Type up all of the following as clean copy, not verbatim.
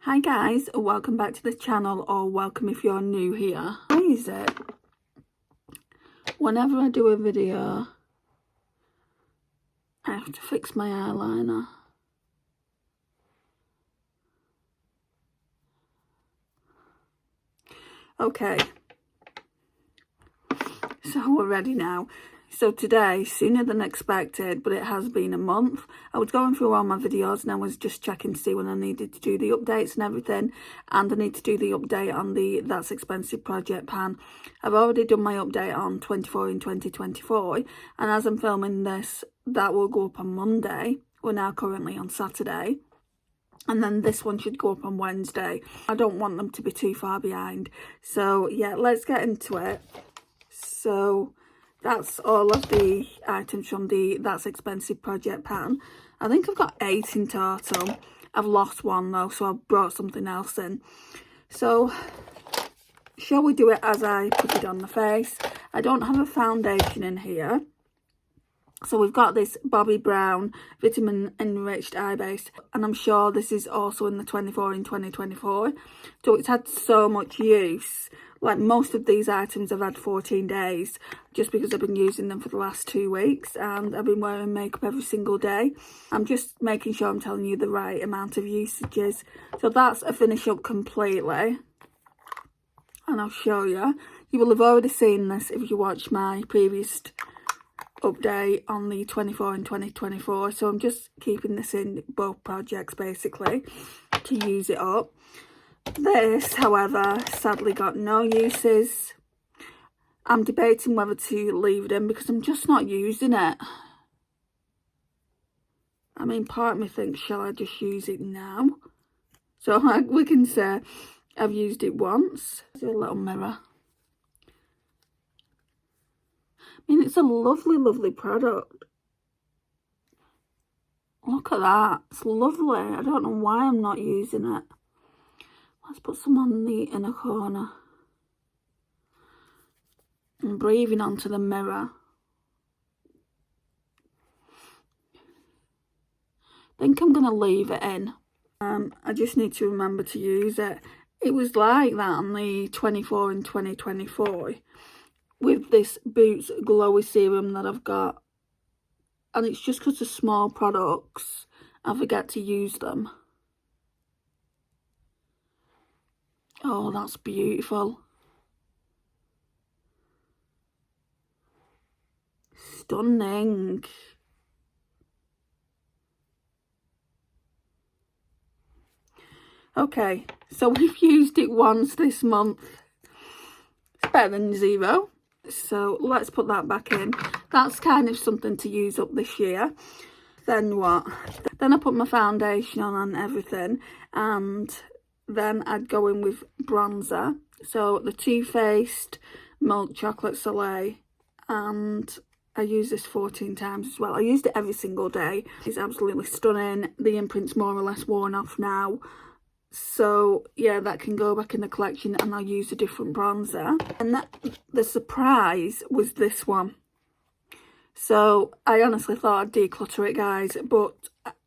Hi guys, welcome back to the channel, or welcome if you're new here. Why is it whenever I do a video I have to fix my eyeliner? Okay, so we're ready now. So today, sooner than expected, but it has been a month. I was going through all my videos and I was just checking to see when I needed to do the updates and everything. And I need to do the update on the That's Expensive project pan. I've already done my update on 24 in 2024. And as I'm filming this, that will go up on Monday. We're now currently on Saturday. And then this one should go up on Wednesday. I don't want them to be too far behind. So yeah, let's get into it. So that's all of the items from the That's Expensive project pan. I think I've got 8 in total. I've lost one though, so I've brought something else in. So, shall we do it as I put it on the face? I don't have a foundation in here. So we've got this Bobbi Brown Vitamin Enriched Eye Base. And I'm sure this is also in the 24 in 2024. So it's had so much use. Like most of these items I've had 14 days just because I've been using them for the last 2 weeks and I've been wearing makeup every single day. I'm just making sure I'm telling you the right amount of usages. So that's a finish up completely. And I'll show you. You will have already seen this if you watched my previous update on the 24 in 2024. So I'm just keeping this in both projects basically to use it up. This, however, sadly got no uses. I'm debating whether to leave it in because I'm just not using it. I mean, part of me thinks, shall I just use it now? So we can say I've used it once. There's a little mirror. I mean, it's a lovely, lovely product. Look at that. It's lovely. I don't know why I'm not using it. Let's put some on the inner corner. I'm breathing onto the mirror. I think I'm going to leave it in. I just need to remember to use it. It was like that on the 24 in 2024 with this Boots Glowy Serum that I've got. And it's just because of small products, I forget to use them. Oh, that's beautiful. Stunning. Okay, so we've used it once this month. It's better than 0. So let's put that back in. That's kind of something to use up this year. Then what? Then I put my foundation on and everything. And then I'd go in with bronzer. So the Too Faced Milk Chocolate Soleil. And I use this 14 times as well. I used it every single day. It's absolutely stunning. The imprint's more or less worn off now. So yeah, that can go back in the collection and I'll use a different bronzer. And the surprise was this one. So I honestly thought I'd declutter it, guys, but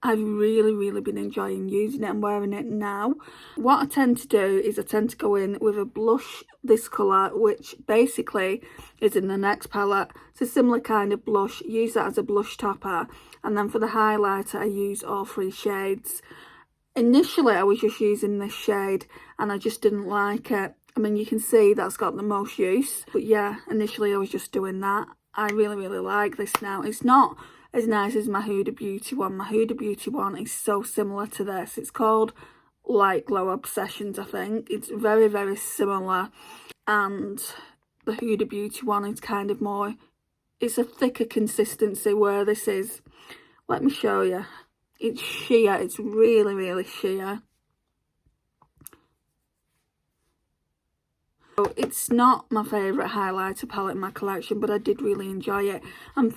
I've really been enjoying using it and wearing it now. What I tend to do is I tend to go in with a blush, this colour, which basically is in the next palette. It's a similar kind of blush. Use that as a blush topper. And then for the highlighter, I use all 3 shades. Initially, I was just using this shade and I just didn't like it. I mean, you can see that's got the most use. But yeah, initially I was just doing that. I really like this now. It's not as nice as my Huda Beauty one. My Huda Beauty one is so similar to this. It's called Light Glow Obsessions, I think. It's very similar. And the Huda Beauty one is kind of more, it's a thicker consistency, where this is, let me show you. It's sheer. It's really sheer. So it's not my favourite highlighter palette in my collection, but I did really enjoy it. I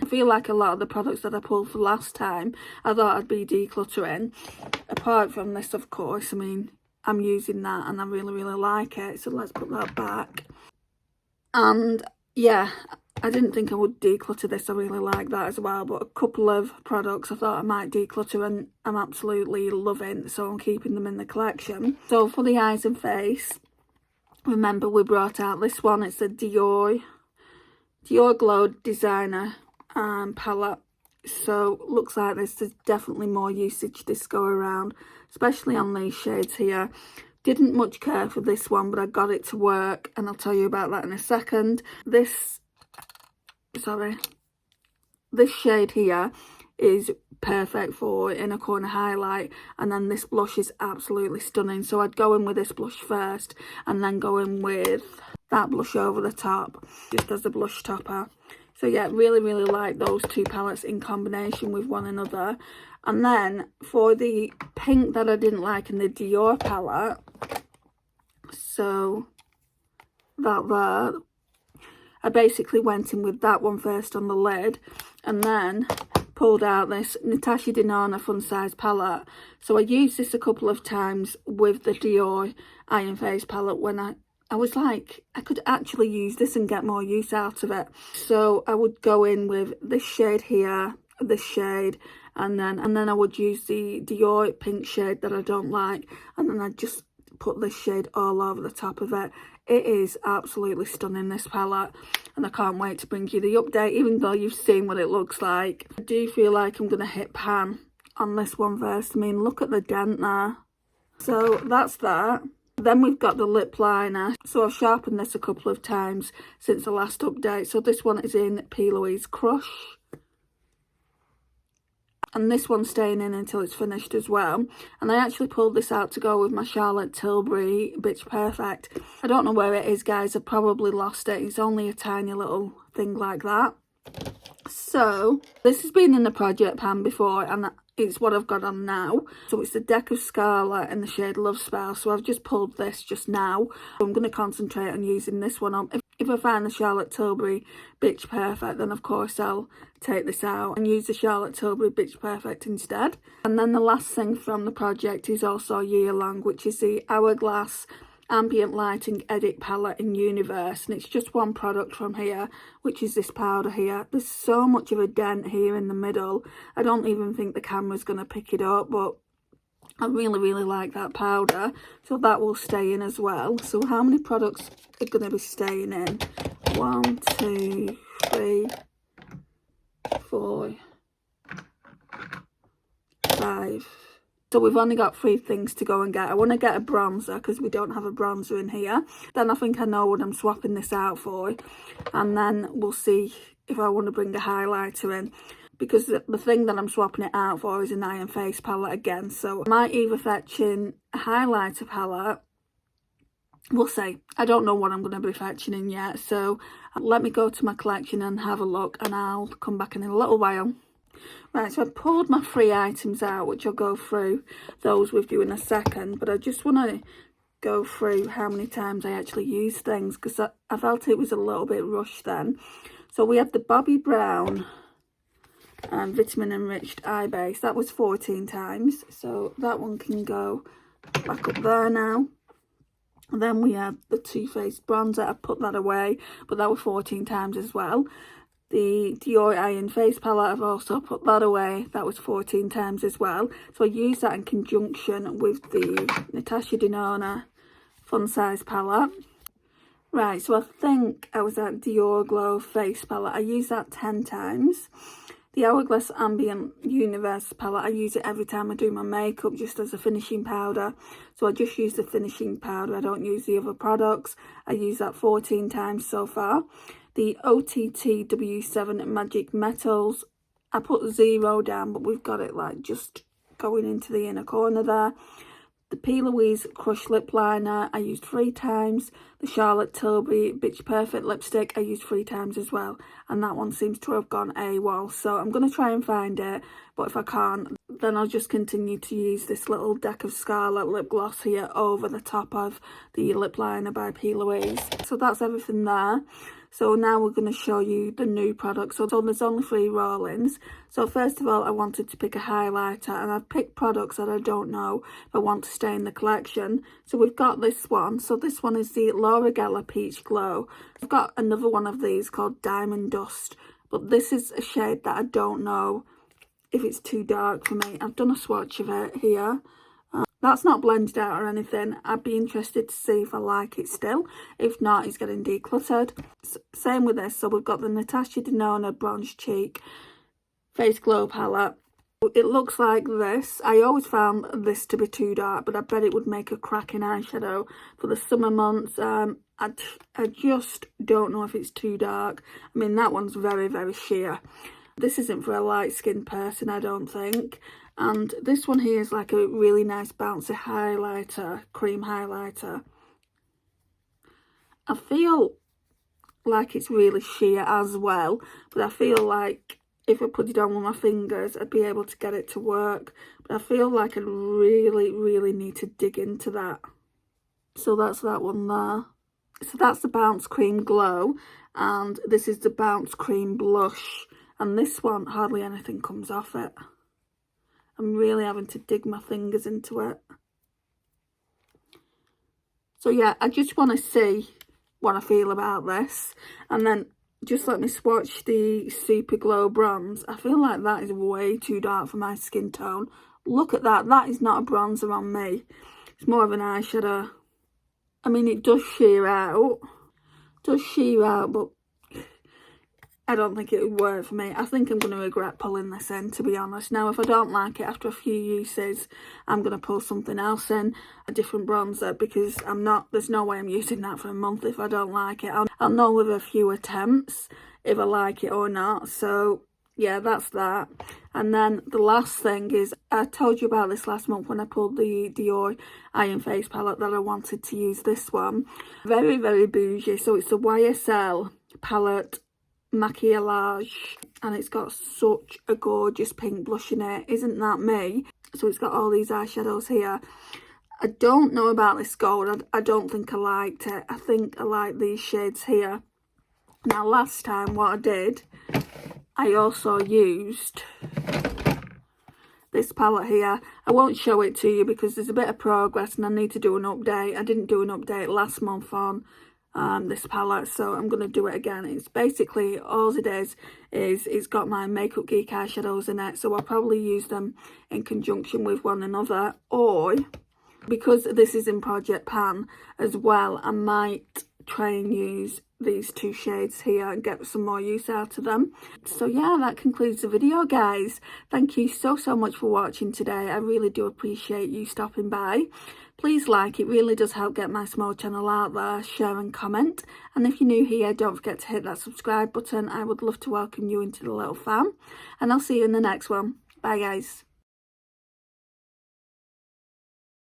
feel like a lot of the products that I pulled for last time, I thought I'd be decluttering. Apart from this, of course, I mean, I'm using that and I really like it. So let's put that back. And yeah, I didn't think I would declutter this. I really like that as well, but a couple of products I thought I might declutter and I'm absolutely loving, so I'm keeping them in the collection. So for the eyes and face, remember we brought out this one. It's a Dior Glow Designer palette. So looks like there's definitely more usage this go around, especially on these shades here. Didn't much care for this one, but I got it to work, and I'll tell you about that in a second. This shade here is perfect for inner corner highlight, and then this blush is absolutely stunning. So I'd go in with this blush first and then go in with that blush over the top, just as a blush topper. So yeah, really like those two palettes in combination with one another. And then for the pink that I didn't like in the Dior palette, so that there, I basically went in with that one first on the lid, and then pulled out this Natasha Denona Fun Size palette. So I used this a couple of times with the Dior Eye and Face palette when I was like, I could actually use this and get more use out of it. So I would go in with this shade here, this shade, and then I would use the Dior pink shade that I don't like, and then I'd just put this shade all over the top of it. It is absolutely stunning, this palette, and I can't wait to bring you the update, even though you've seen what it looks like. I do feel like I'm going to hit pan on this one first. I mean, look at the dent there. So that's that. Then we've got the lip liner. So I've sharpened this a couple of times since the last update. So this one is in Plouise Crush, and this one's staying in until it's finished as well. And I actually pulled this out to go with my Charlotte Tilbury Bitch Perfect. I don't know where it is, guys. I probably lost it. It's only a tiny little thing like that. So this has been in the project pan before, and it's what I've got on now. So it's the deck of Scarlet in the shade Love Spell. So I've just pulled this just now. I'm going to concentrate on using this one on. If I find the Charlotte Tilbury Bitch Perfect, then of course I'll take this out and use the Charlotte Tilbury Bitch Perfect instead. And then the last thing from the project is also year long, which is the Hourglass Ambient Lighting Edit Palette in Universe, and it's just one product from here, which is this powder here. There's so much of a dent here in the middle. I don't even think the camera's going to pick it up, but I really like that powder, so that will stay in as well. So how many products are going to be staying in? 1, 2, 3, 4, 5. So we've only got 3 things to go and get. I want to get a bronzer because we don't have a bronzer in here. Then I think I know what I'm swapping this out for. And then we'll see if I want to bring a highlighter in, because the thing that I'm swapping it out for is an eye and face palette again. So I might either fetch in a highlighter palette. We'll see. I don't know what I'm going to be fetching in yet. So let me go to my collection and have a look, and I'll come back in a little while. Right, so I pulled my 3 items out, which I'll go through those with you in a second, but I just want to go through how many times I actually use things, because I felt it was a little bit rushed then. So we have the Bobbi Brown Vitamin Enriched Eye Base. That was 14 times, so that one can go back up there now. And then we have the Too Faced Bronzer. I put that away, but that was 14 times as well. The Dior Eye and Face palette, I've also put that away. That was 14 times as well. So I use that in conjunction with the Natasha Denona Fun Size palette. Right, so I think I was at Dior Glow Face palette. I use that 10 times. The Hourglass Ambient Universe palette, I use it every time I do my makeup, just as a finishing powder. So I just use the finishing powder. I don't use the other products. I use that 14 times so far. The OTT W7 Magic Metals, I put 0 down, but we've got it like just going into the inner corner there. The Plouise Crush Lip Liner, I used 3 times. The Charlotte Tilbury Bitch Perfect Lipstick, I used 3 times as well. And that one seems to have gone AWOL. So I'm going to try and find it. But if I can't, then I'll just continue to use this little deck of Scarlet lip gloss here over the top of the lip liner by Plouise. So that's everything there. So now we're going to show you the new product. So there's only 3 roll-ins. So first of all, I wanted to pick a highlighter, and I've picked products that I don't know if I want to stay in the collection. So we've got this one. So this one is the Laura Geller Peach Glow. I've got another one of these called Diamond Dust, but this is a shade that I don't know if it's too dark for me. I've done a swatch of it here. That's not blended out or anything. I'd be interested to see if I like it still. If not, it's getting decluttered. Same with this. So we've got the Natasha Denona Bronze Cheek Face Glow palette. It looks like this. I always found this to be too dark, but I bet it would make a cracking eyeshadow for the summer months. I just don't know if it's too dark. I mean, that one's very, very sheer. This isn't for a light-skinned person, I don't think. And this one here is like a really nice bouncy highlighter, cream highlighter. I feel like it's really sheer as well, but I feel like if I put it on with my fingers, I'd be able to get it to work. But I feel like I really, really need to dig into that. So that's that one there. So that's the Bounce Cream Glow, and this is the Bounce Cream Blush. And this one, hardly anything comes off it. I'm really having to dig my fingers into it. So yeah, I just want to see what I feel about this. And then just let me swatch the Super Glow Bronze. I feel like that is way too dark for my skin tone. Look at that. That is not a bronzer on me. It's more of an eyeshadow. I mean, it does sheer out. But I don't think it would work for me. I think I'm going to regret pulling this in, to be honest. Now, if I don't like it after a few uses, I'm going to pull something else in, a different bronzer, because there's no way I'm using that for a month if I don't like it. I'll know with a few attempts if I like it or not. So, yeah, that's that. And then the last thing is, I told you about this last month when I pulled the Dior Iron Face palette that I wanted to use this one. Very, very bougie. So it's the YSL palette Maquillage, and it's got such a gorgeous pink blush in it. Isn't that me? So it's got all these eyeshadows here. I don't know about this gold. I don't think I liked it. I think I like these shades here. Now, last time what I did, I also used this palette here. I won't show it to you because there's a bit of progress and I need to do an update. I didn't do an update last month on this palette, so I'm going to do it again. It's basically, all it is it's got my Makeup Geek eyeshadows in it, so I'll probably use them in conjunction with one another, or because this is in Project Pan as well, I might try and use these 2 shades here and get some more use out of them. So yeah, that concludes the video, guys. Thank you so much for watching today. I really do appreciate you stopping by. Please like, it really does help get my small channel out there. Share and comment, and if you're new here, don't forget to hit that subscribe button. I would love to welcome you into the little fam, and I'll see you in the next one. Bye, guys.